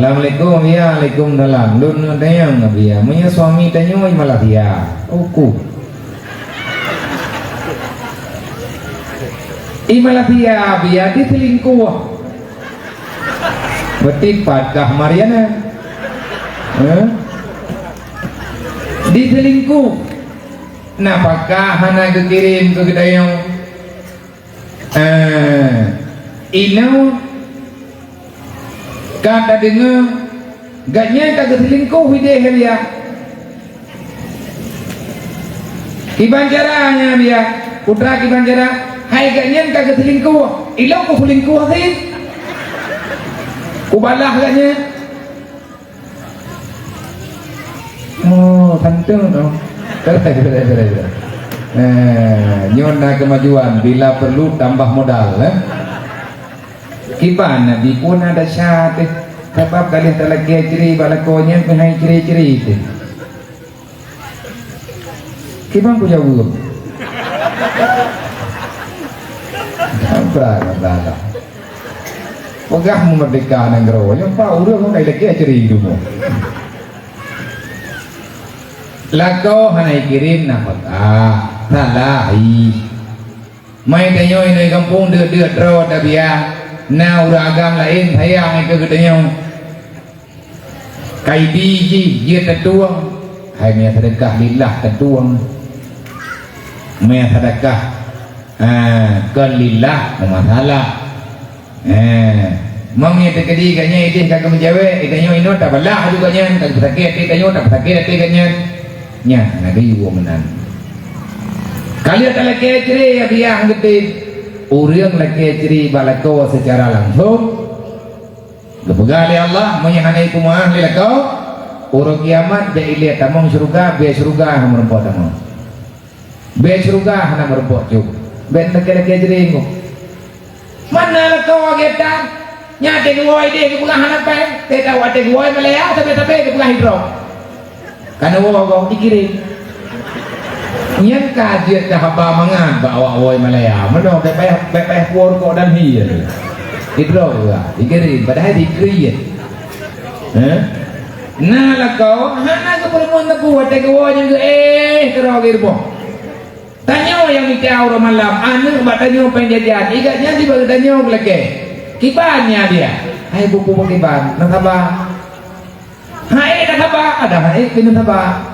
Assalamualaikum ya, Waalaikumsalam. Dun tayang biya, punya suami tanyo malah dia. Uku. Malah dia diselingkuh. Bertipat kah Mariana? Diselingkuh. Napakah hana kekirim ke gedayang? Inau kata dengar gaknya kagak selingkuh dia dia kibanjaranya dia putra kibanjara hai gaknya kagak selingkuh ilau ku selingkuh sih kubalah gaknya oh tentu no nyona kemajuan bila perlu tambah modal Kibana di pun ada syarat sebab kalian telah ciri balakonya mengenai ciri-ciri itu. Kibang punya belum? Berapa? Pegah memerdeka negro, yang tahu dia mengenai lagi ciri itu mo. Lako hanai kirim nafkah, salahi. Main tanyo ini kampung dia terus tapi ya. Nah udah agam lain sayang ke gedenya kai biji dia tertuang hai mea sedekah lillah tertuang mea sedekah ke lillah masalah mami terkedi kanya itu kagak menjawab itanya ino tak belah juga nya tak sakit itanya tak sakit itanya nya nabi wo menan kalian telah keciri ya biang gede Uriang laki ciri balako secara langsung kepegali Allah menyahanai kumah lilakau urang kiamat dia lihat tamang surga be surga ham merempot tamang be surga hana merempot juk ben laki ciri nguk mana lakau ageta nyate guoi dia ke pulang hana pe teta wate guoi malaya tapi ke pulang hidro karena wo dikirim nyen kajian kahaba mangan bawa woi Malaya mano bepeh por ko dan hiya itu juga dikirim padahal dikriet nah lakau hana ko perempuan aku wate ko yang terau girbo tanyo yang mikau malam anu batanyo penjajan iganya di badanyo leke kibannya dia hai buku kiban nasaba hai nasaba ada hai kini nasaba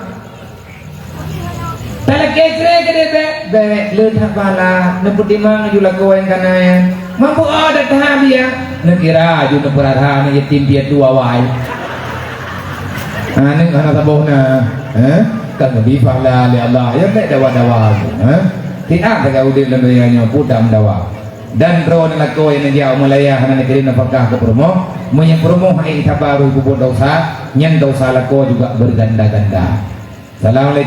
Tala kecre kede be leut hapala neputi mang jula koen kana mampu ada tahabia nekira ju nepurarha ne yatim piatu awai neng kana tabohna kan bi fala li Allah ya me dawa tidak ada udin lendoyanyo pudam dawa dan ro na koen dia Malaya hana negeri napakah ke promo menyang promo hai tabaru ibu dosa nyen dosa lako juga berganda-ganda. Assalamualaikum